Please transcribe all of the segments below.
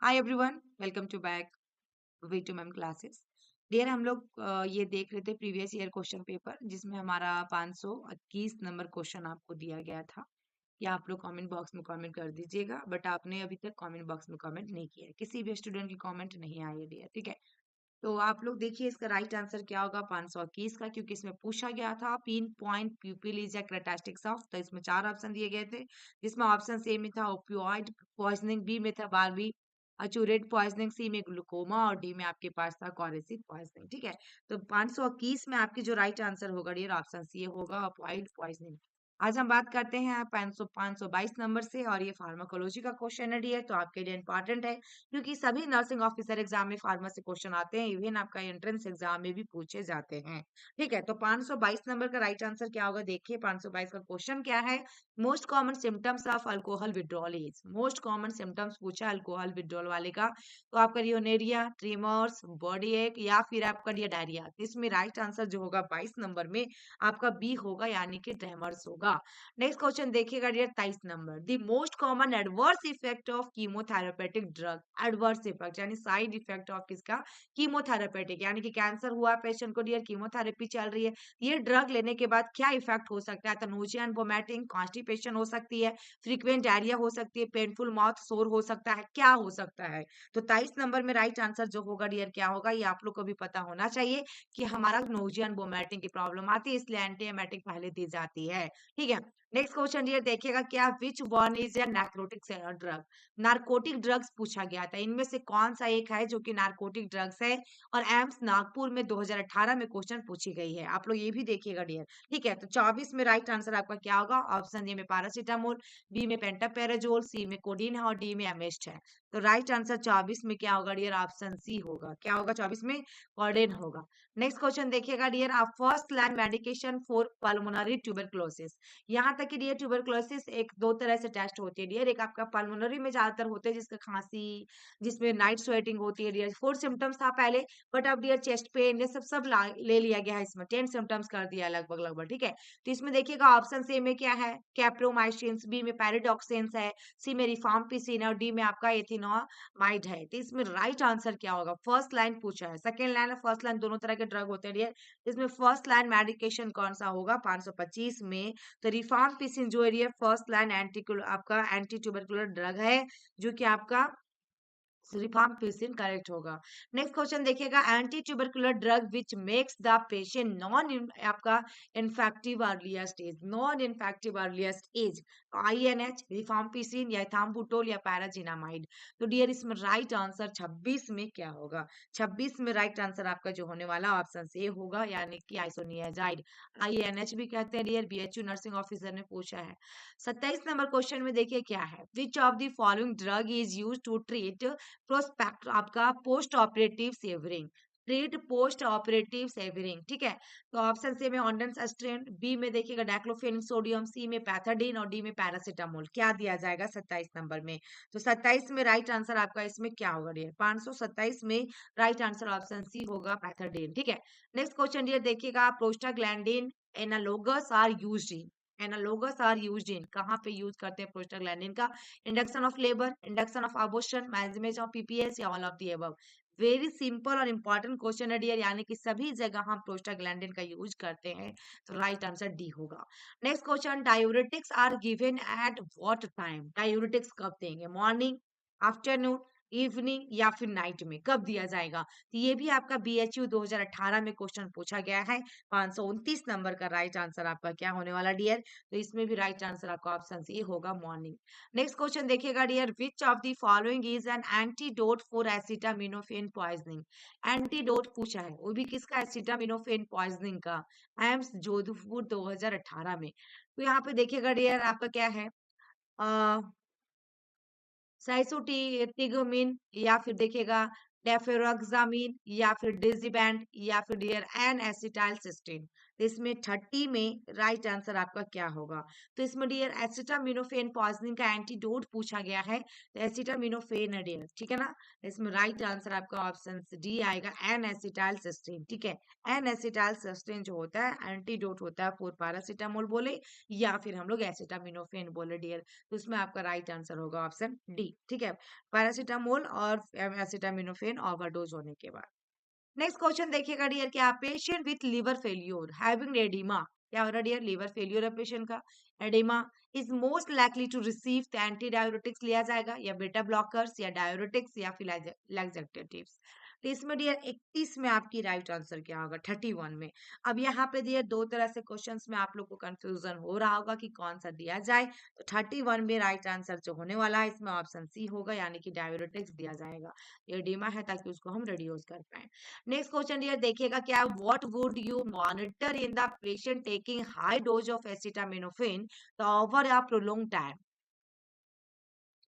Hi everyone, welcome to back V two ma'am classes. Dear, हम लोग ये देख रहे थे प्रीवियस ईयर क्वेश्चन पेपर, जिसमें हमारा 521 नंबर क्वेश्चन आपको दिया गया था। या आप लोग कमेंट बॉक्स में कमेंट कर दीजिएगा, बट आपने अभी तक कमेंट बॉक्स में कमेंट नहीं किया है, किसी भी स्टूडेंट की कमेंट नहीं आई है डियर, ठीक है। तो आप लोग देखिए इसका राइट आंसर क्या होगा 521 का, क्योंकि इसमें पूछा गया था pin point प्यूपिल is characteristics of, तो इसमें 4 ऑप्शन दिए गए थे, जिसमें ऑप्शन ए में था ओपियोइड पॉइजनिंग, बी में था बारबी अचूरेट पॉइजनिंग, सी में ग्लूकोमा और डी में आपके पास था कॉरेसिव पॉइजनिंग, ठीक है। तो 521 में आपकी जो राइट आंसर होगा डियर ऑप्शन सी होगा ओपियोइड पॉइजनिंग। आज हम बात करते हैं 522 नंबर से, और ये फार्माकोलॉजी का क्वेश्चन है डियर, तो आपके लिए इंपॉर्टेंट है, क्योंकि सभी नर्सिंग ऑफिसर एग्जाम में फार्मा से क्वेश्चन आते हैं, इवन आपका एंट्रेंस एग्जाम में भी पूछे जाते हैं। ठीक है, तो 522 नंबर का राइट आंसर क्या होगा, देखिए 522 का क्वेश्चन क्या है। Most common symptoms of alcohol withdrawal is, most common symptoms पूछा अल्कोहल विड्रॉल वाले का, तो आपका रियोनेरिया, ट्रीमर्स, बॉडी एक, या फिर आपका डायरिया। इसमें राइट आंसर जो होगा 22 नंबर में आपका बी होगा, यानी कि ट्रेमर्स होगा। नेक्स्ट क्वेश्चन देखिएगा dear 23 number, the most common adverse effect of chemotherapeutic drug, adverse effect यानी साइड इफेक्ट ऑफ किसका, कीमोथेरेपेटिक, यानी कि कैंसर हुआ पेशेंट को डियर, कीमोथेरेपी चल रही है, ये ड्रग लेने के बाद क्या इफेक्ट हो सकता है, तो नोजिया एंड वोमिटिंग, कॉन्स्टिपेशन हो सकती है, फ्रीक्वेंट डायरिया हो सकती है, पेनफुल माउथ सोर हो सकता है, क्या हो सकता है। तो 23 नंबर में राइट आंसर जो होगा डियर क्या होगा, ये आप लोग को भी पता होना चाहिए कि हमारा नोजिया एंड वोमिटिंग की प्रॉब्लम आती है, इसलिए एंटीएमेटिक पहले दी जाती है, ठीक है। नेक्स्ट क्वेश्चन ये देखिएगा क्या, which one is a narcotic drug, narcotic drugs पूछा गया था, इनमें से कौन सा एक है जो कि नार्कोटिक ड्रग्स है, और एम्स नागपुर में 2018 में क्वेश्चन पूछी गई है, आप लोग ये भी देखिएगा डियर, ठीक है। तो 24 में राइट आंसर आपका क्या होगा, ऑप्शन ए में पैरासीटामोल, बी में पेंटापेराजोल, सी में कोडीन है और डी में एमिस्ट है। तो राइट आंसर 24 में क्या होगा डियर, ऑप्शन सी होगा, क्या होगा 24 में, कोडेन होगा। नेक्स्ट क्वेश्चन देखिएगा डियर, आप first line medication for pulmonary tuberculosis, यहाँ तक कि डियर ट्यूबरकुलोसिस एक दो तरह से टेस्ट होती है डियर, एक आपका पल्मोनरी में ज्यादातर होते हैं जिसका खांसी, जिसमें नाइट स्वेटिंग होती है डियर, 4 सिम्टम्स था पहले, बट अब डियर चेस्ट पेन ये सब ले लिया गया है, इसमें 10 सिम्टम्स कर दिया लगभग लगभग, ठीक है। तो इसमें देखिएगा ऑप्शन ए में क्या है, कैप्रोमाइसिन, बी में पैराडॉक्सिन है, सी में रिफाम्पिसिन और डी में आपका एथिनोमाइड है। तो इसमें राइट आंसर क्या होगा, फर्स्ट लाइन पूछा है, सेकेंड लाइन और फर्स्ट लाइन दोनों तरह के ड्रग होते हैं डियर, इसमें फर्स्ट लाइन मेडिकेशन कौन सा होगा 525 में, तो रिफाम्पिसिन जो है फर्स्ट लाइन आपका एंटी ट्यूबरकुलर ड्रग है, जो कि आपका रिफाम्पिसिन करेक्ट होगा। नेक्स्ट क्वेश्चन देखिएगा, anti tubercular drug which makes the patient non आपका infective earlier stage, non infective earlier age, INH, rifampicin या थाम्बुटोल या पैराजिनामाइड। तो डियर इसमें राइट आंसर 26 में क्या होगा, 26 में राइट आंसर आपका जो होने वाला ऑप्शन ए होगा, यानी कि आइसोनियाजाइड, आईएनएच भी कहते हैं डियर, बीएचयू नर्सिंग ऑफिसर ने पूछा है। 27 नंबर क्वेश्चन में देखिए क्या है, which of the following drug is use to treat prospect आपका post operative shivering, treat post operative shivering, ठीक है। तो ऑप्शन से में ऑन्डेंसस्ट्रेन, बी में देखिएगा डाइक्लोफेनिक सोडियम, सी में पैथाडीन और डी में पैरासीटामोल, क्या दिया जाएगा 27 नंबर में। तो 27 में राइट आंसर आपका इसमें क्या होगा डियर, 527 में राइट आंसर ऑप्शन सी होगा पैथाडीन, ठीक है। नेक्स्ट क्वेश्चन डियर देखिएगा, prostaglandin analogues are used in, analogues are used in, कहाँ पे यूज करते हैं प्रोस्टाग्लैंडिन का, induction of labour, induction of abortion, management of PPS या all of the above. Very simple और इंपॉर्टेंट क्वेश्चन है dear, यानी कि सभी जगह हम प्रोस्टाग्लैंडिन का यूज करते हैं, तो राइट आंसर डी होगा। Next question, diuretics are given at what time, diuretics कब देंगे, मॉर्निंग, आफ्टरनून, इवनिंग या फिर नाइट में, कब दिया जाएगा। तो ये भी आपका बीएचयू 2018 में क्वेश्चन पूछा गया है, 529 नंबर का राइट आंसर आपका क्या होने वाला डियर, तो इसमें भी राइट आंसर आपका ऑप्शन सी होगा, मॉर्निंग। नेक्स्ट क्वेश्चन देखिएगा dear, which of the following is an antidote for acetaminophen poisoning, antidote पूछा है, वो भी किसका, एसिटामिनोफेन पॉइजनिंग का, एम्स जोधपुर 2018 में। तो यहाँ पे देखिएगा डियर आपका क्या है, साइसोटिगोमिन, या फिर देखिएगा डेफेरोक्सामिन, या फिर डिजिबैंड, या फिर डियर एन एसिटाइल सिस्टीन। तो इसमें 30 में राइट आंसर आपका क्या होगा? तो इसमें डियर एसिटामिनोफेन पॉइजनिंग का एंटीडोट पूछा गया है, तो एसिटामिनोफेन है डियर, ठीक है ना? इसमें राइट आंसर आपका ऑप्शन डी आएगा, एन एसिटाइल सिस्टीन, ठीक है। एन एसिटाइल सिस्टीन जो होता है एंटीडोट होता है फॉर पैरासिटामोल बोले या फिर हम लोग एसिटामिनोफेन बोले डियर, तो उसमें आपका राइट आंसर होगा ऑप्शन डी, ठीक है। पैरासिटामोल और एसिटामिनोफेन ओवरडोज होने के बाद। नेक्स्ट क्वेश्चन देखिएगा डियर, क्या patient with liver failure having oedema, क्या हो रहा है डियर? लिवर फेल्योर है पेशेंट का, oedema, is most likely to receive the anti diuretics लिया जाएगा या बेटा ब्लॉकर्स या डायोरेटिक्स या फिर लैक्सेटिव्स। तो इसमें डियर 31 में आपकी राइट आंसर क्या होगा? 31 में। अब यहाँ पे डियर दो तरह से क्वेश्चंस में आप लोग को कंफ्यूजन हो रहा होगा कि कौन सा दिया जाए, तो 31 में राइट आंसर जो होने वाला है इसमें ऑप्शन सी होगा, यानी कि डायोरेटिक्स दिया जाएगा। एडिमा है ताकि उसको हम रिड्यूस कर पाए। नेक्स्ट क्वेश्चन डियर देखिएगा, क्या what would you monitor in the patient taking high dose of acetaminophen तो ओवर अ प्रोलॉन्ग टाइम?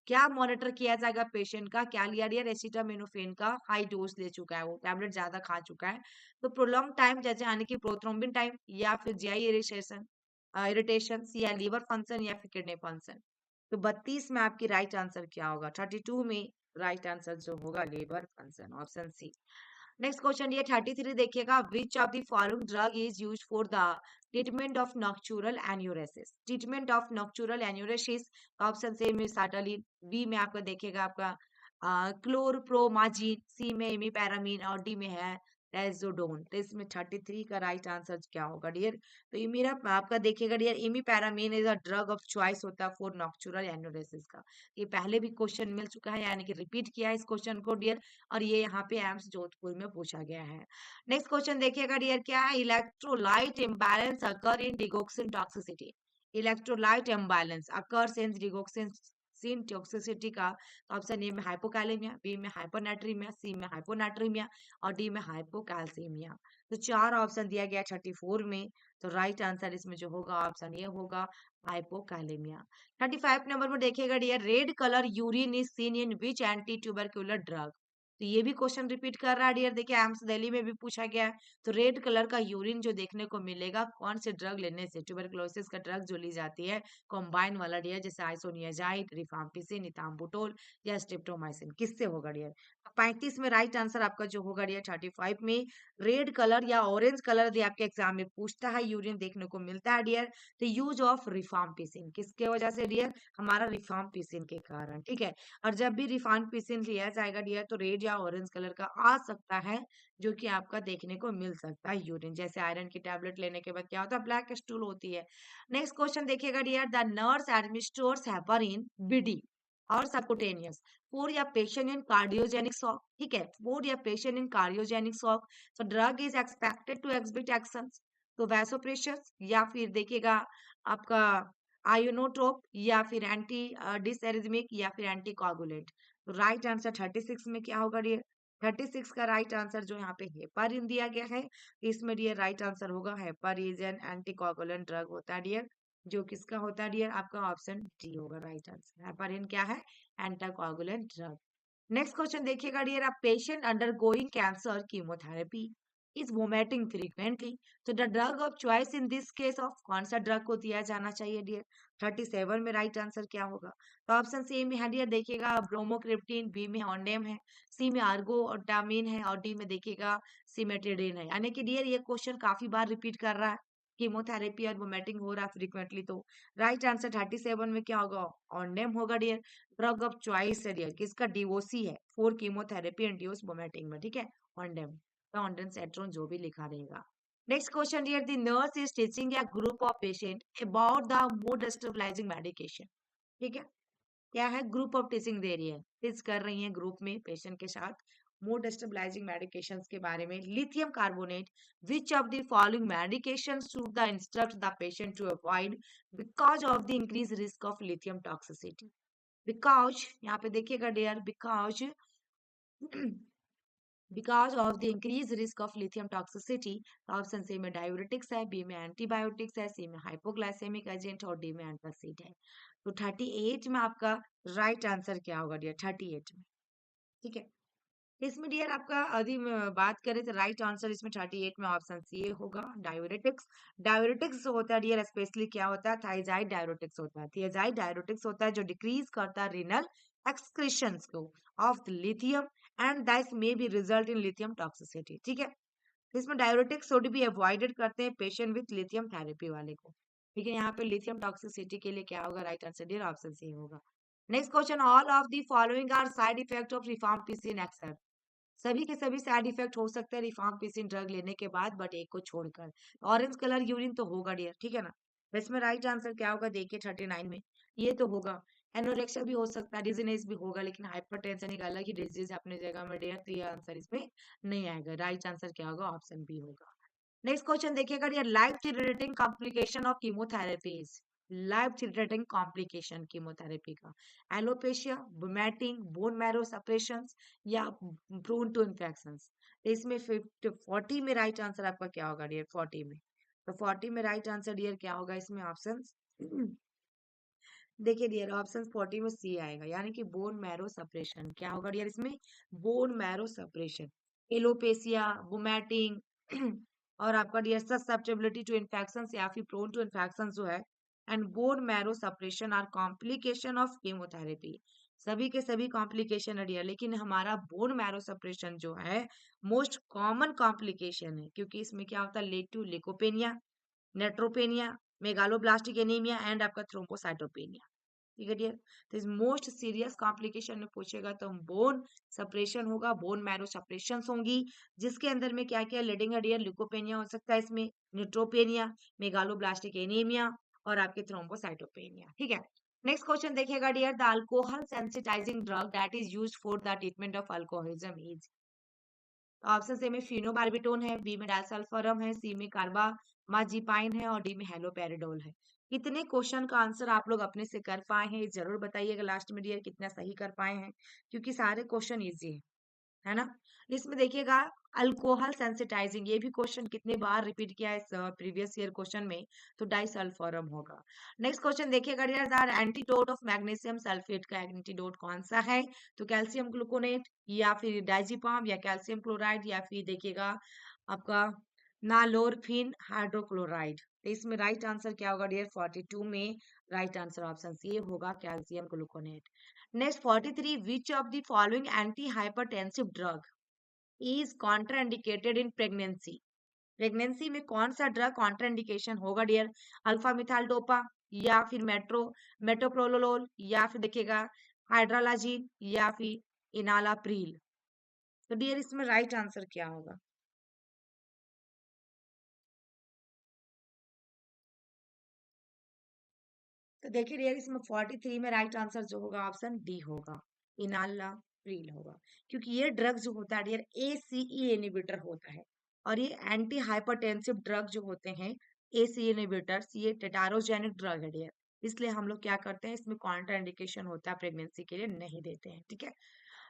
क्या मॉनिटर किया जाएगा पेशेंट का? क्या लिया डियर? एसिटामिनोफेन का हाई डोज ले चुका है, वो टैबलेट ज्यादा खा चुका है, तो प्रोलॉन्ग टाइम जैसे यानी कि प्रोथ्रोम्बिन टाइम या फिर जीआई इरिटेशन इरिटेशन या लीवर फंक्शन या फिर किडनी फंक्शन। तो 32 में आपकी राइट आंसर क्या होगा? 32 में राइट आंसर जो होगा liver function, option C. Next question ये 33 देखिएगा, which of the following drug is used for the treatment of nocturnal enuresis? Treatment of nocturnal enuresis option A में साटालिन, बी में आपका देखिएगा आपका क्लोरप्रोमाजिन, सी में इमिपैरामीन और डी में है रेजोडोन। तो इसमें 33 का राइट आंसर क्या होगा डियर? तो ये मेरा आपका देखिएगा dear, imipramine is a drug of choice होता है फॉर नॉक्चुरल एन्यूरेसिस का। ये पहले भी क्वेश्चन मिल चुका है, यानी कि रिपीट किया है इस क्वेश्चन को डियर, और ये यहाँ पे एम्स जोधपुर में पूछा गया है। नेक्स्ट क्वेश्चन देखिएगा डियर, क्या है? Electrolyte imbalance occur in digoxin toxicity. Electrolyte imbalance occurs in digoxin सिन टॉक्सिसिटी का ऑप्शन ए में हाइपोकैलेमिया, बी में हाइपोनाट्रीमिया, सी में हाइपोनाट्रीमिया और डी में हाइपोकैल्सीमिया। तो चार ऑप्शन दिया गया 34 में, तो राइट आंसर इसमें जो होगा ऑप्शन ये होगा हाइपोकैलेमिया। 35 नंबर पर देखिएगा dear, red colour urine is seen in which anti tubercular drug? तो ये भी क्वेश्चन रिपीट कर रहा है डियर, देखिए एम्स दिल्ली में भी पूछा गया है। तो रेड कलर का यूरिन जो देखने को मिलेगा कौन से ड्रग लेने से? ट्यूबरकुलोसिस का ड्रग जो ली जाती है कॉम्बाइन वाला डियर, जैसे आइसोनियाजाइड, रिफाम्पिसिन, इथाम्बुटोल या स्ट्रेप्टोमाइसिन, किससे होगा डियर? 35 में राइट आंसर आपका जो होगा डियर 35 में रेड कलर या ऑरेंज कलर यदि आपके एग्जाम में पूछता है यूरिन देखने को मिलता है डियर, तो यूज ऑफ रिफाम्पिसिन, किसके वजह से डियर? हमारा रिफाम्पिसिन के कारण, ठीक है। और जब भी रिफाम्पिसिन लिया जाएगा डियर, तो रेड या ऑरेंज कलर का आ सकता है, जो कि आपका देखने को मिल सकता है यूरिन, जैसे आयरन की टैबलेट लेने के बाद क्या होता है? ब्लैक स्टूल होती है। नेक्स्ट क्वेश्चन देखिएगा dear, the nurse administrates heparin BD और सबकुटेनियस फॉर या पेशेंट इन कार्डियोजेनिक शॉक, ठीक है, फॉर या patient in cardiogenic shock, so drug is expected to exhibit actions, तो वैसोप्रेशर्स या फिर देखिएगा आपका आयोनोट्रोप या फिर एंटी डिसएरिथमिक या फिर एंटी कोगुलेंट। तो राइट आंसर 36 में क्या होगा डियर? 36 का राइट आंसर जो यहाँ पे हेपारिन दिया गया है, इसमें डियर राइट आंसर होगा हेपारिन एंटी कोगुलेंट ड्रग होता है डियर, जो किसका होता है डियर? आपका ऑप्शन डी होगा राइट आंसर। हेपारिन क्या है? Anti coagulant drug. Next question देखिएगा dear, a patient undergoing cancer chemotherapy is vomiting frequently, तो the drug of choice in this case of, कौन सा ड्रग को दिया जाना चाहिए डियर? 37 में राइट आंसर क्या होगा? तो ऑप्शन सी में है डियर, देखिएगा ब्रोमोक्रिप्टिन, बी में ऑन्डेम है, सी में आर्गोटामिन है और डी में देखिएगा सिमेट्रिडिन है। यानी कि डियर ये क्वेश्चन काफी बार रिपीट कर रहा है, कीमोथेरेपी और वोमिटिंग हो रहा है फ्रीक्वेंटली, तो राइट आंसर 37 में क्या होगा? ऑन्डेम होगा डियर। ड्रग ऑफ चॉइस है डियर, किसका? डीओसी है फॉर कीमोथेरेपी इंड्यूस वोमिटिंग में, ठीक है, ऑन्डेम, तो ऑन्डेम सेट्रोन जो भी लिखा रहेगा। Next question dear, the nurse is teaching a group of patient about the mood stabilising medication, ठीक है, क्या है? ग्रुप ऑफ टीचिंग दे रही है, टीच कर रही है ग्रुप में पेशेंट के साथ मूड स्टेबलाइजिंग मेडिकेशंस के बारे में। Lithium carbonate, which of the following medication should the instruct the patient to avoid because of the increase risk of lithium toxicity? Because यहाँ पे देखिएगा dear, because because of the increase risk of lithium toxicity, option C में diuretics है, B में antibiotics है, C में hypoglycaemic agent और D में एंटासिड है। तो 38 में आपका राइट आंसर क्या होगा डियर? 38 में, ठीक है। इसमें डियर आपका यदि बात करें तो राइट आंसर इसमें 38 में ऑप्शन सी होगा, डाययूरेटिक्स। डाययूरेटिक्स जो होता है डियर स्पेशली क्या होता है, थायजाइड डाययूरेटिक्स होता है। थायजाइड डाययूरेटिक्स होता है जो डिक्रीज करता है रिनल एक्सक्रीशंस को of lithium and that may be result in lithium toxicity. ठीक है, तो इसमें डाययूरेटिक्स शुड बी अवॉइडेड करते हैं पेशेंट विथ लिथियम थेरेपी वाले को। ठीक है, यहाँ पे लिथियम टॉक्सिसिटी के लिए क्या होगा, right answer dear option C होगा। Next question, all of the following are side effect of rifampicin except. सभी के सभी साइड इफेक्ट हो सकते हैं रिफाम्पिसिन ड्रग लेने के बाद, बट एक को छोड़कर। ऑरेंज कलर यूरिन तो होगा डियर, ठीक है ना। तो इसमें राइट आंसर क्या होगा, देखिए 39 में ये तो होगा। एनोरेक्सिया भी हो सकता है, डिजीनेस भी होगा, लेकिन हाइपरटेंशन एक अलग ही डिजीज अपने जगह में डियर, तो ये आंसर इसमें नहीं आएगा। राइट आंसर क्या होगा, ऑप्शन बी होगा। नेक्स्ट क्वेश्चन देखिएगा dear, life threatening complication of chemotherapies. Life threatening complication chemotherapy का, alopecia, vomiting, bone marrow suppression या प्रोन टू इन्फेक्शन। तो इसमें 40 में राइट आंसर आपका क्या होगा डियर, 40 में। तो 40 में राइट आंसर डियर क्या होगा इसमें ऑप्शन देखिए डियर, ऑप्शन 40 में सी आएगा, यानी कि बोन मैरो सप्रेशन। क्या होगा डियर इसमें, बोन मैरो सप्रेशन। एलोपेसिया, बुमैटिंग और आपका डियर ससेप्टेबिलिटी टू इन्फेक्शन या फिर प्रोन टू इन्फेक्शन जो है, and bone marrow suppression are complication of chemotherapy. सभी के सभी कॉम्प्लिकेशन है डियर, लेकिन हमारा बोन मैरो सप्रेशन जो है मोस्ट कॉमन कॉम्प्लिकेशन है, क्योंकि इसमें क्या होता है, lead to leucopenia, neutropenia, megaloblastic anaemia and आपका थ्रोम्बोसाइटोपेनिया। ठीक है डियर, तो इस मोस्ट सीरियस कॉम्प्लिकेशन में पूछेगा तो बोन सप्रेशन होगा, बोन मैरो सप्रेशन होंगी, जिसके अंदर में क्या क्या लीडिंग है डियर, ल्यूकोपेनिया हो सकता है इसमें, न्यूट्रोपेनिया, मेगालोब्लास्टिक एनीमिया और आपके थ्रोम्बोसाइटोपेनिया। ठीक है, नेक्स्ट क्वेश्चन देखिएगा dear, the alcohol sensitising drug that is used for the treatment of alcoholism is. Option A में फिनोबार्बिटोन है, बी में डायसल्फरम है, सी में कार्बामाजिपाइन है और डी में हेलोपेरिडोल है। कितने क्वेश्चन का आंसर आप लोग अपने से कर पाए हैं, जरूर बताइएगा लास्ट में डियर, कितना सही कर पाए हैं, क्योंकि सारे क्वेश्चन इजी है ना। इसमें देखिएगा अल्कोहल सेंसिटाइजिंग, ये भी क्वेश्चन कितने बार रिपीट किया है प्रीवियस ईयर क्वेश्चन में, तो डाइसल्फोरम होगा। नेक्स्ट क्वेश्चन देखिएगा dear, antidote of magnesium sulphate का एंटीडोट कौन सा है, तो कैल्शियम ग्लूकोनेट या फिर डाइजिपाम या कैल्शियम क्लोराइड या फिर देखिएगा आपका नालोरफिन हाइड्रोक्लोराइड। तो इसमें राइट आंसर क्या होगा डियर, 42 में राइट आंसर ऑप्शन सी होगा, calcium gluconate. Next 43, which of the following anti hypertensive drug is contraindicated in pregnancy. Pregnancy में कौन सा ड्रग कॉन्ट्राइंडिकेशन होगा डियर, अल्फा मिथाइल डोपा या फिर मेटोप्रोलोल या फिर देखिएगा हाइड्रालाजिन या फिर इनालाप्रील। तो डियर इसमें राइट आंसर क्या होगा, तो देखिए डियर इसमें 43 में राइट आंसर जो होगा ऑप्शन डी होगा, इनालाप्रील होगा। क्योंकि ये ड्रग जो होता है डियर एसीई इनहिबिटर होता है, और ये एंटी हाइपरटेंसिव ड्रग जो होते हैं एसीई इनहिबिटर्स, ये टेटारोजेनिक ड्रग है डियर, इसलिए हम लोग क्या करते हैं, इसमें कॉन्ट्रा इंडिकेशन होता है, प्रेगनेंसी के लिए नहीं देते हैं। ठीक है,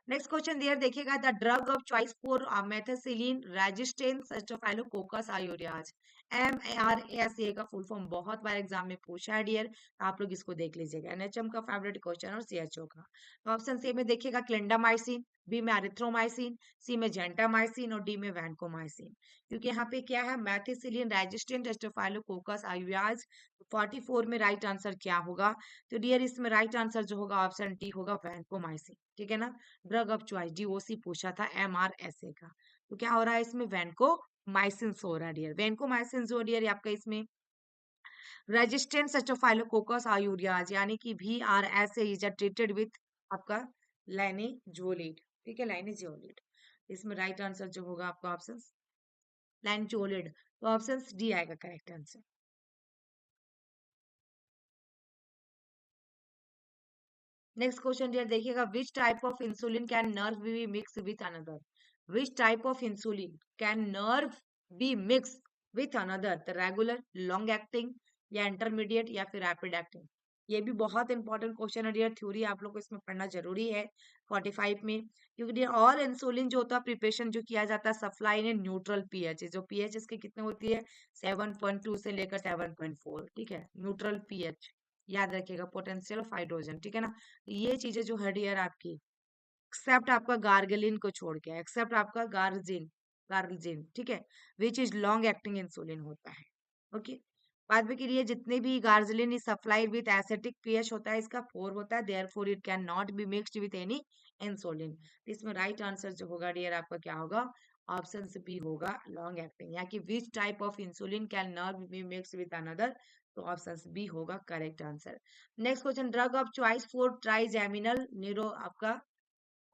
नेक्स्ट क्वेश्चन दियर देखिएगा, the drug of choice for methicillin resistance staphylococcus aureus. MRSA का फुल फॉर्म बहुत बार एग्जाम में पूछा है डियर, आप लोग इसको देख लीजिएगा, एनएचएम का फेवरेट क्वेश्चन और सीएचओ का। तो ऑप्शन सी में देखिएगा क्लिंडामाइसिन, बी में एरिथ्रोमाइसिन, सी में जेंटामाइसिन और डी में वैनकोमाइसिन। क्योंकि यहाँ पे क्या है, मैथिसिलिन रेजिस्टेंट स्टेफाइलोकोकस आयूरियाज। 44 में राइट आंसर क्या होगा, तो डियर इसमें राइट आंसर जो होगा ऑप्शन डी होगा, वैनकोमाइसिन। ठीक है ना, ड्रग ऑफ चॉइस डीओसी पूछा था MRSA का, तो क्या हो रहा है इसमें, वैनकोमाइसिन हो रहा है डियर। वैनकोमाइसिन जो डियर आपका इसमें रेजिस्टेंट स्टेफाइलोकोकस आयूरियाज, यानी कि VRSA इज ट्रीटेड विथ आपका लाइनेजोलिड। ठीक है, लाइनेजोलिड, इसमें राइट आंसर जो होगा आपका ऑप्शन लाइनेजोलिड, तो ऑप्शन डी आएगा correct answer. Next question dear देखिएगा, which type of insulin can never be mix with another. Which type of insulin can never be mix with another, the regular, long acting या intermediate या फिर rapid acting. ये भी बहुत important question है dear, theory आप लोग को इसमें पढ़ना जरूरी है 45 में, क्योंकि डियर ऑल इंसुलिन जो होता है प्रिपरेशन जो किया जाता है सप्लाई इन न्यूट्रल पीएच, जो पीएच इसके कितने होती है 7.2 से लेकर 7.4। ठीक है, न्यूट्रल पीएच याद रखिएगा, पोटेंशियल ऑफ हाइड्रोजन। ठीक है ना, ये चीजें जो है डियर आपकी एक्सेप्ट आपका गार्गलिन को छोड़ के, एक्सेप्ट आपका गार्जिन, ठीक है, which is long acting insulin होता है। ओके, बाद में करिए जितने भी glargine is supplied with acidic pH होता है, इसका 4 होता है, therefore it can not be mixed with any insulin. इसमें राइट आंसर जो होगा डियर आपका क्या होगा, ऑप्शन बी होगा लॉन्ग एक्टिंग, या कि which type of insulin can not be mixed with another, तो ऑप्शन बी होगा correct answer. Next question, drug of choice for trigeminal neuro आपका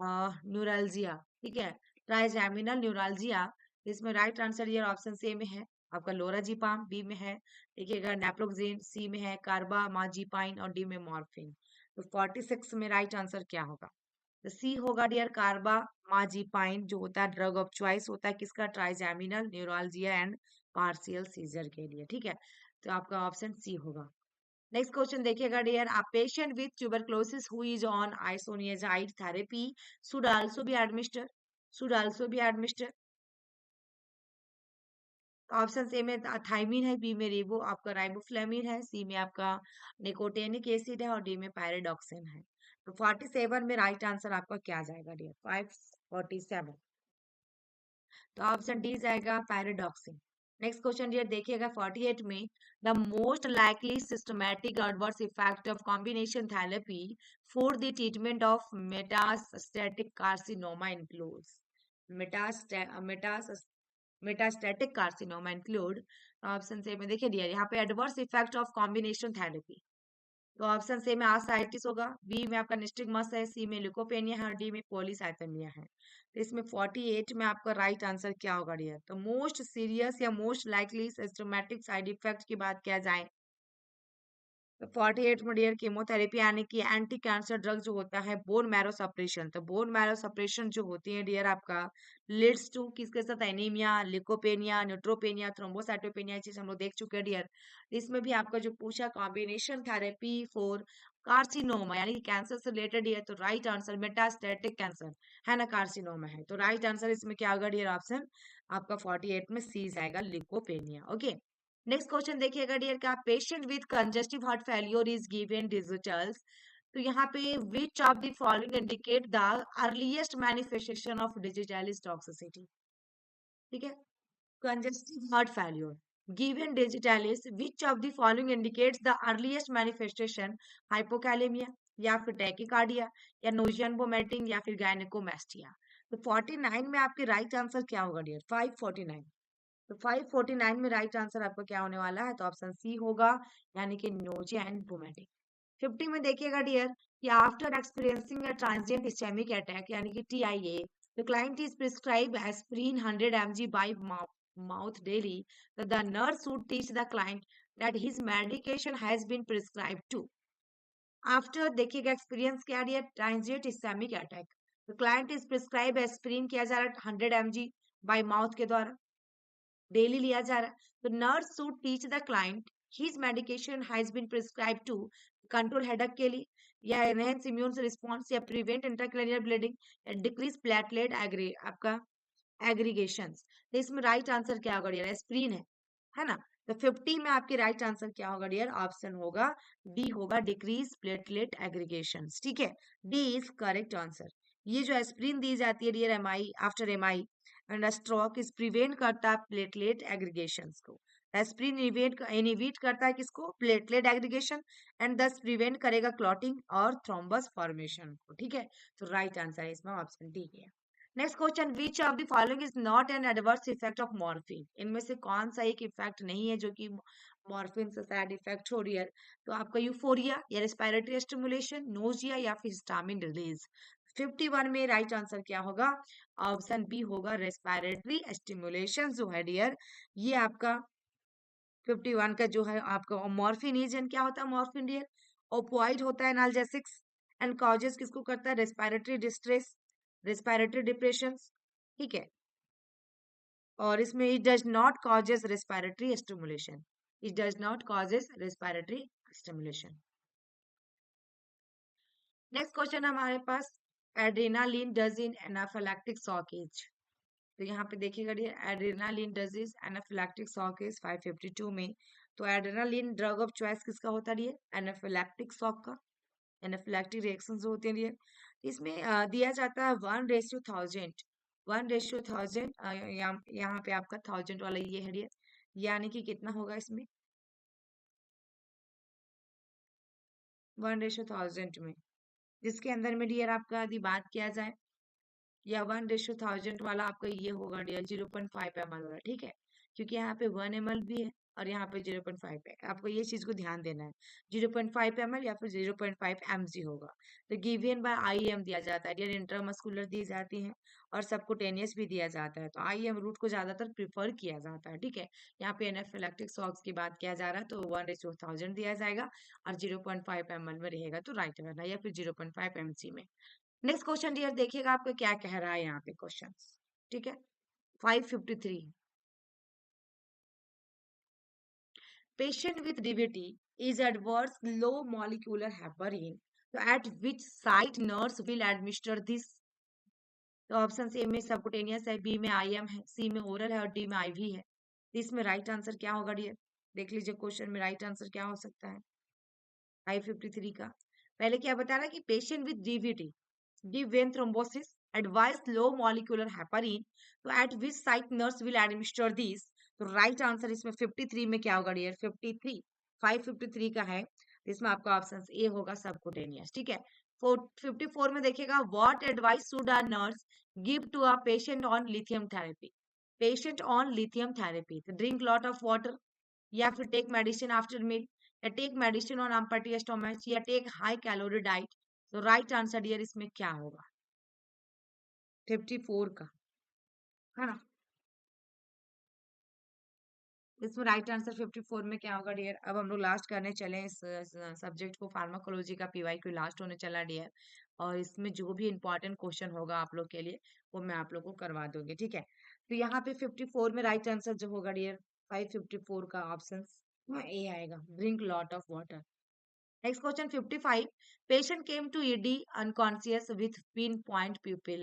न्यूरल्जिया, ठीक है, ट्राइजेमिनल न्यूरल्जिया, इसमें राइट आंसर ये ऑप्शन सी में है आपका लोराजीपाम, बी में है देखिएगा नेप्रोक्सेन, सी में है कार्बामाजीपाइन और डी में मॉर्फिन। तो 46 में राइट आंसर क्या होगा, तो सी होगा डियर कार्बामाजीपाइन, जो होता है ड्रग ऑफ चॉइस होता है किसका, trigeminal neuralgia and partial seizure के लिए, ठीक है, तो आपका ऑप्शन सी होगा। नेक्स्ट क्वेश्चन देखिएगा डियर, a patient with tuberculosis who is on isoniazid therapy should also be administered, option A में थाइमिन है, बी में रिबो आपका राइबोफ्लेमिन है, सी में आपका निकोटेनिक एसिड है और डी में पैराडॉक्सिन है। तो 47 में राइट आंसर आपका क्या जाएगा डियर, 547, तो ऑप्शन डी जाएगा पैराडॉक्सिन। नेक्स्ट क्वेश्चन डियर देखिएगा 48 में, the most likely systematic adverse effect of combination therapy for the treatment of metastatic carcinoma includes, metastatic carcinoma include, option से में देखिए डियर यहाँ पे adverse effect of combination therapy, तो option से में आसाइटिस होगा, बी में आपका निस्टिगमस है, सी में ल्यूकोपेनिया है और डी में पॉलीसाइथेमिया है। तो इसमें 48 में आपका राइट आंसर क्या होगा डियर, तो मोस्ट सीरियस या most likely systematic side effect की बात किया जाए तो 48 में डियर कीमोथेरेपी यानी कि एंटी कैंसर ड्रग जो होता है बोन मैरो सप्रेशन, तो बोन मैरो सप्रेशन जो होती है डियर आपका लीड्स टू किसके साथ, एनीमिया, लिकोपेनिया, न्यूट्रोपेनिया, थ्रोम्बोसाइटोपेनिया, चीज हम लोग देख चुके हैं डियर। इसमें भी आपका जो पूछा कॉम्बिनेशन थेरेपी फॉर कार्सिनोमा यानी कि कैंसर से रिलेटेड है, तो राइट आंसर मेटास्टेटिक कैंसर है ना, कार्सिनोमा है, तो राइट आंसर इसमें क्या होगा डियर, ऑप्शन आपका 48 में सी जाएगा लिकोपेनिया। ओके, नेक्स्ट क्वेश्चन देखिएगा डियर, का patient with congestive heart failure is given digitals, तो यहाँ पे विच of the following indicate the earliest manifestation of digitalis toxicity, ठीक है, congestive heart failure given digitalis, which of the following indicates the earliest manifestation, hypokalemia या फिर tachycardia या नोजियन vomiting या फिर गायनेकोमेस्टिया। तो 49 में आपके राइट आंसर क्या होगा डियर, 549, तो 549 में राइट आंसर आपका क्या होने वाला है, तो ऑप्शन सी होगा, यानी कि नोजिया एंड वोमिटिंग। 50 में देखिएगा डियर कि after experiencing a transient ischaemic attack यानी कि TIA, the client is prescribe aspirin 100 mg by mouth daily, the nurse should teach the client that his medication has been prescribed to, after देखिएगा experience क्या dear, transient ischaemic attack, the client is prescribe aspirin किया जा रहा है 100 mg by mouth के द्वारा, daily लिया जा रहा है, तो nurse should teach the client his medication has been prescribe to control headache के लिए, या एनहेंस इम्यून रिस्पॉन्स, या प्रिवेंट इंट्राक्रैनियल ब्लीडिंग, या डिक्रीज प्लेटलेट आपका एग्रीगेशंस। तो इसमें राइट आंसर क्या होगा डियर, एस्प्रिन है ना, तो 50 में आपके राइट आंसर क्या होगा डियर, ऑप्शन होगा डी होगा डिक्रीज प्लेटलेट एग्रीगेशंस, ठीक है, डी इज करेक्ट आंसर। ये जो एस्प्रिन दी जाती है dear MI after MI and stroke इस प्रिवेंट करता है प्लेटलेट एग्रीगेशंस को, एस्प्रिन इनिबिट करता है किसको, platelet aggregation, and thus prevent करेगा क्लॉटिंग और थ्रोम्बस फॉर्मेशन को, ठीक है, तो राइट आंसर है इसमें ऑप्शन डी है। Next question, which of the following is not an adverse effect of morphine, इनमें से कौन सा एक इफेक्ट नहीं है जो कि मॉर्फिन से साइड इफेक्ट हो रही है, तो आपका यूफोरिया या रेस्पिरेटरी स्टिमुलेशन, नोजिया या फिर हिस्टामिन रिलीज। 51 में राइट आंसर क्या होगा, ऑप्शन बी होगा रेस्पिरेटरी स्टिमुलेशन जो है डियर, ये आपका 51 का जो है आपका मॉर्फिन एजेंट क्या होता है, मॉर्फिन डियर ओपोइड होता है एनाल्जेसिक्स, एंड कॉजेस किसको करता है, रेस्पिरेटरी डिस्ट्रेस, रेस्पिरेटरी डिप्रेशन, ठीक है, और इसमें it does not causes respiratory stimulation, it does not causes respiratory stimulation. Next question हमारे पास, एड्रेनालिन डज इन एनाफिलैक्टिक शॉकेज, तो यहाँ पे देखिएगा adrenaline does is anaphylactic shock is 552 में, तो एड्रेनालिन ड्रग ऑफ चॉइस किसका होता है, एनाफिलैक्टिक शॉक का, एनाफिलैक्टिक रिएक्शन जो होती है इसमें दिया जाता है 1:1000, 1:1000। यहाँ पे आपका 1000 वाला ये है डियर, यानी कि कितना होगा इसमें 1:1000 में, जिसके अंदर में डियर आपका यदि बात किया जाए, या 1:1000 वाला आपका ये होगा डियर 0.5 ml वाला, ठीक है, क्योंकि यहाँ पे 1 ml भी है और यहाँ पे 0.5 है। आपको ये चीज को ध्यान देना है, 0.5 ml या फिर 0.5 mg होगा। तो गिवन बाय आईएम दिया जाता है डियर, इंट्रामस्कुलर दी जाती है और सबकुटेनियस भी दिया जाता है, तो आईएम रूट को ज्यादातर प्रिफर किया जाता है, ठीक है। यहाँ पे एनाफिलैक्टिक शॉक्स की बात किया जा रहा है, तो 1:1000 दिया जाएगा और 0.5 ml में रहेगा तो राइट रहना, या फिर 0.5 mg में। नेक्स्ट क्वेश्चन डियर देखिएगा आपको क्या कह रहा है यहाँ पे क्वेश्चन, ठीक है। 553, patient with DVT is adverse low molecular heparin, तो at which site nurse will administer this. तो ऑप्शन ए में सबकुटेनियस है, बी में आईएम है, सी में ओरल है और डी में आईवी है। तो इसमें राइट आंसर क्या होगा डियर, देख लीजिए क्वेश्चन में राइट आंसर क्या हो सकता है 553 का। पहले क्या बता रहा है कि patient with DVT, deep vein thrombosis, advised low molecular heparin, तो at which site nurse will administer these। तो राइट आंसर इसमें 53 में क्या होगा डियर, 53, 553 का है, तो इसमें आपका ऑप्शन ए होगा सबकुटेनियस, ठीक है। 54 में देखिएगा, what advice should a nurse give to a patient on lithium therapy, patient on lithium therapy, तो ड्रिंक लॉट ऑफ वाटर, या फिर टेक मेडिसिन आफ्टर मील, या take medicine on empty stomach, या टेक हाई कैलोरी डाइट। तो right answer dear इसमें क्या होगा 54 का, है ना। इसमें राइट आंसर 54 में क्या होगा डियर। अब हम लोग लास्ट करने चले इस सब्जेक्ट को, फार्माकोलॉजी का पीवाईक्यू लास्ट होने चला डियर, और इसमें जो भी इंपॉर्टेंट क्वेश्चन होगा आप लोग के लिए वो मैं आप लोग को करवा दूंगी, ठीक है। तो यहाँ पे 54 में राइट आंसर जो होगा डियर 554 का ऑप्शन ए आएगा, drink lot of water. Next question 55. Patient came to ED unconscious with pinpoint pupil,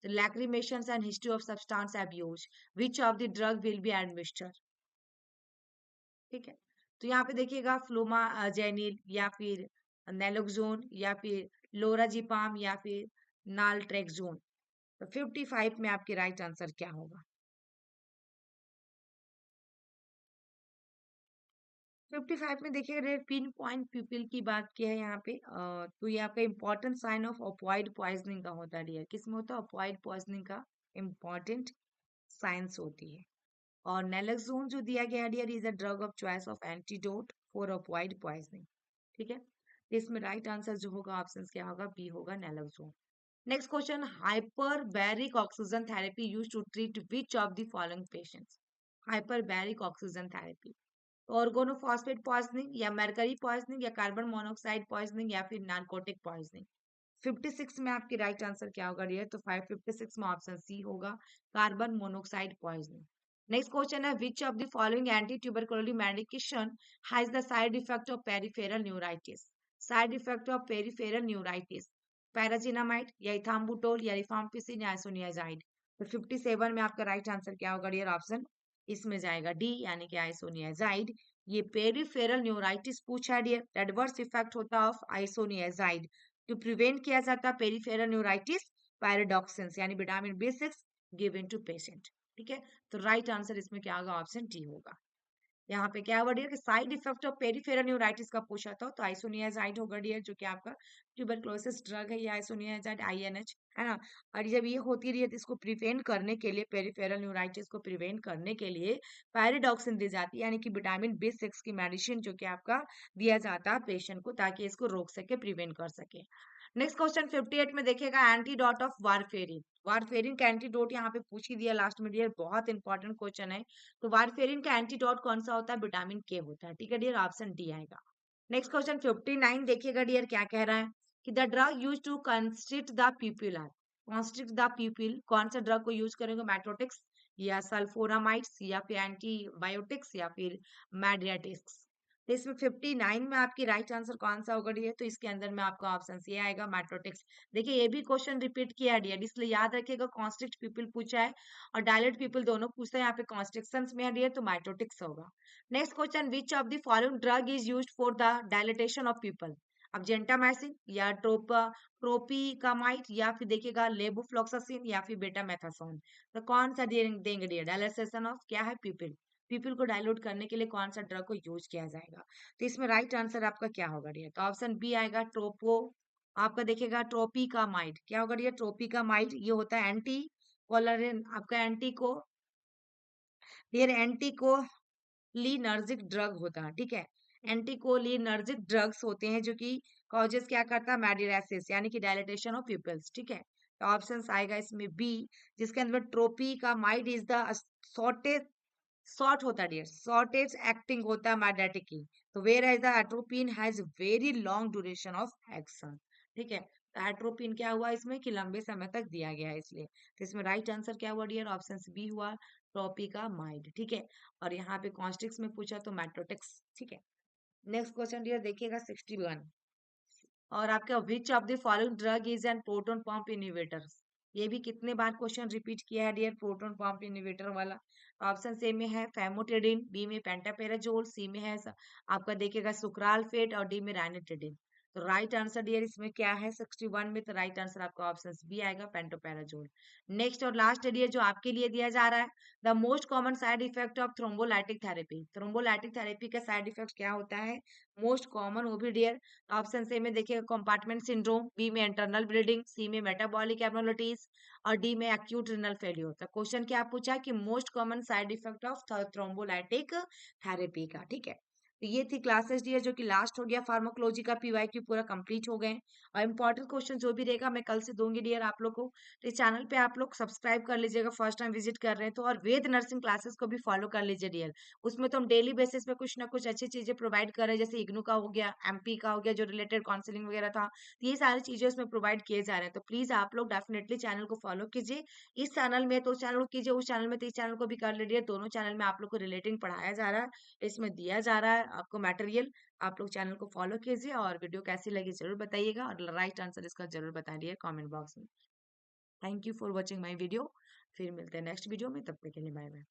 the lacrimations and history of substance abuse. Which of the drug will be administered? ठीक है, तो यहाँ पे देखिएगा फ्लोमा जेनिल, या फिर नेलोक्सोन, या फिर लोराजिपाम, या फिर नालट्रेक्सोन। तो 55 में आपके राइट आंसर क्या होगा 55 में देखिए पिन पॉइंट पीपल की बात की है यहाँ पे, तो ये आपका important sign of opioid poisoning का होता है डियर, किसमें होता है ऑपॉइड पॉइजनिंग का इंपॉर्टेंट साइंस होती है। और नेलेक्सोन जो दिया गया है dear is a drug of choice of antidote for opioid poisoning, ठीक है। तो इसमें राइट आंसर जो होगा ऑप्शन क्या होगा, बी होगा naloxone. Next question, hyperbaric oxygen therapy used to treat which of the following patients. Hyperbaric oxygen therapy, organophosphate poisoning, या मरकरी पॉइजनिंग, या कार्बन मोनोऑक्साइड पॉइजनिंग, या फिर नार्कोटिक पॉइजनिंग। 56 में आपकी राइट आंसर क्या होगा डियर, तो 556 में ऑप्शन सी होगा, carbon monoxide poisoning. Next question है, which of the following anti tuberculosis medication has the side effect of peripheral neuritis. Side effect of peripheral neuritis, pyrazinamide, या ethambutol, या rifampicin, या isoniazid. तो 57 में आपका राइट आंसर क्या होगा डियर, ऑप्शन इसमें जाएगा डी, यानी कि आइसोनियाजाइड। ये पेरिफेरल न्यूराइटिस पूछा डियर, एडवर्स इफेक्ट होता है ऑफ आइसोनियाजाइड टू प्रिवेंट किया जाता है पेरिफेरल न्यूराइटिस पैराडॉक्सिन्स, यानी vitamin B6 given to patient, ठीक है। तो राइट आंसर इसमें क्या होगा, ऑप्शन डी होगा। यहाँ पे क्या होगा डियर कि side effect of peripheral neuritis का पूछा था, तो आइसोनियाजाइड होगा डियर, जो कि आपका ट्यूबरकुलोसिस ड्रग है, ये आइसोनियाजाइड INH, है ना। और जब ये होती रही है तो इसको प्रिवेंट करने के लिए, पेरिफेरल न्यूराइटिस को प्रिवेंट करने के लिए पैराडॉक्सिन दी जाती है, यानी कि विटामिन B6 की मेडिसिन जो कि आपका दिया जाता है पेशेंट को, ताकि इसको रोक सके, प्रिवेंट कर सके। नेक्स्ट क्वेश्चन 58 में देखिएगा, एंटीडोट ऑफ वारफेरिन। वारफेरिन का एंटीडोट यहाँ पे पूछ ही दिया लास्ट में डियर, बहुत इंपॉर्टेंट क्वेश्चन है। तो वारफेरिन का एंटीडोट कौन सा होता है, विटामिन के होता है, ठीक है डियर, ऑप्शन डी आएगा। नेक्स्ट क्वेश्चन 59 देखिएगा डियर, क्या कह रहा है कि the drug used to constrict the pupil, constrict the pupil, कौन सा ड्रग को यूज करेंगे, मेट्रोटिक्स, या सल्फोरामाइड्स, या फिर एंटीबायोटिक्स, या फिर मैड्रियाटिक्स। तो इसमें 59 में आपकी राइट आंसर कौन सा होगा डियर, तो इसके अंदर में आपका ऑप्शन ये आएगा, मेट्रोटिक्स। देखिए ये भी क्वेश्चन रिपीट किया है डियर, इसलिए याद रखिएगा कॉन्स्ट्रिक्ट पीपल पूछा है और डायलेट पीपल दोनों पूछते हैं, यहाँ पे कॉन्स्ट्रिक्शन में है डियर, तो मेट्रोटिक्स होगा। Next question, which of the following drug is used for the dilatation of people. अब जेंटामाइसिन या ट्रोपिकामाइड या फिर देखिएगा लेवोफ्लॉक्सासिन या फिर बेटामेथासोन। तो कौन सा देंगे डियर? डायलाइसिस ऑफ क्या है? प्यूपिल। प्यूपिल को डायल्यूट करने के लिए कौन सा ड्रग को यूज किया जाएगा? तो इसमें राइट आंसर आपका क्या होगा डियर? तो ऑप्शन बी आएगा आपका देखिएगा ट्रोपिकामाइड। क्या होगा डियर? ट्रोपिकामाइड ये होता है एंटी कोलरिन, आपका एंटीकोलिनर्जिक ड्रग होता है, ठीक है। एंटीकोलिनर्जिक ड्रग्स होते हैं जो कि कॉजेस क्या करता है? मैडिरासिस यानी कि डायलेटेशन ऑफ प्यूपिल्स, ठीक है। तो ऑप्शन आएगा इसमें बी, जिसके अंदर ट्रोपिकामाइड इज द शॉर्ट होता है डियर, शॉर्टेज एक्टिंग होता है मैग्नेटिक। तो whereas the atropine has very long duration of action, ठीक है। तो एट्रोपिन क्या हुआ इसमें कि लंबे समय तक दिया गया है इसलिए। तो इसमें राइट आंसर क्या हुआ डियर? ऑप्शन बी हुआ, ट्रोपिकामाइड, ठीक है। और यहाँ पे कॉन्स्टिक्स में पूछा तो मेट्रोटिक्स, ठीक है। नेक्स्ट क्वेश्चन डियर देखिएगा 61, और आपका विच of the following drug is an proton pump inhibitor? ये भी कितने बार क्वेश्चन रिपीट किया है डियर, प्रोटोन पंप इनहिबिटर वाला। ऑप्शन ए में है फेमोटेडिन, बी में पेंटापेराजोल, सी में है आपका देखिएगा सुक्रालफेट और डी में रैनिटिडिन। तो राइट आंसर डियर इसमें क्या है 61 में? तो राइट आंसर आपका ऑप्शन बी आएगा, पेंटोपेराजोल। नेक्स्ट और लास्ट डियर जो आपके लिए दिया जा रहा है, the most common side effect of thrombolytic therapy. Thrombolytic therapy का साइड इफेक्ट क्या होता है? मोस्ट कॉमन वो भी डियर। ऑप्शन ए में देखिए कंपार्टमेंट सिंड्रोम, बी में इंटरनल ब्लीडिंग, सी में मेटाबॉलिक एब्नॉर्मलिटीज और डी में एक्यूट रिनल फेलियर। तो क्वेश्चन क्या पूछा है कि most common side effect of thrombolytic therapy का, ठीक है। तो ये थी क्लासेस डियर जो कि लास्ट हो गया फार्माकोलॉजी का, पीवाईक्यू पूरा कंप्लीट हो गए। और इंपॉर्टेंट क्वेश्चन जो भी रहेगा मैं कल से दूंगी डियर आप लोग को। तो इस चैनल पे आप लोग सब्सक्राइब कर लीजिएगा, फर्स्ट टाइम विजिट कर रहे हैं तो। और वेद नर्सिंग क्लासेस को भी फॉलो कर लीजिए डियर। उसमें तो हम डेली बेसिस पे कुछ ना कुछ अच्छी चीजें प्रोवाइड कर रहे हैं, जैसे इग्नू का हो गया, एमपी का हो गया जो रिलेटेड काउंसलिंग वगैरह था। तो ये सारी चीजें उसमें प्रोवाइड किए जा रहे हैं। तो प्लीज आप लोग डेफिनेटली चैनल को फॉलो कीजिए। इस चैनल में तो उस चैनल को कीजिए, उस चैनल में तो इस चैनल को भी कर लीजिए। दोनों चैनल में आप लोग को रिलेटिंग पढ़ाया जा रहा है, इसमें दिया जा रहा है आपको मटेरियल। आप लोग चैनल को फॉलो कीजिए और वीडियो कैसी लगी जरूर बताइएगा, और राइट आंसर इसका जरूर बताइए कमेंट बॉक्स में। Thank you for watching my video. फिर मिलते हैं नेक्स्ट वीडियो में, तब तक के लिए बाय बाय।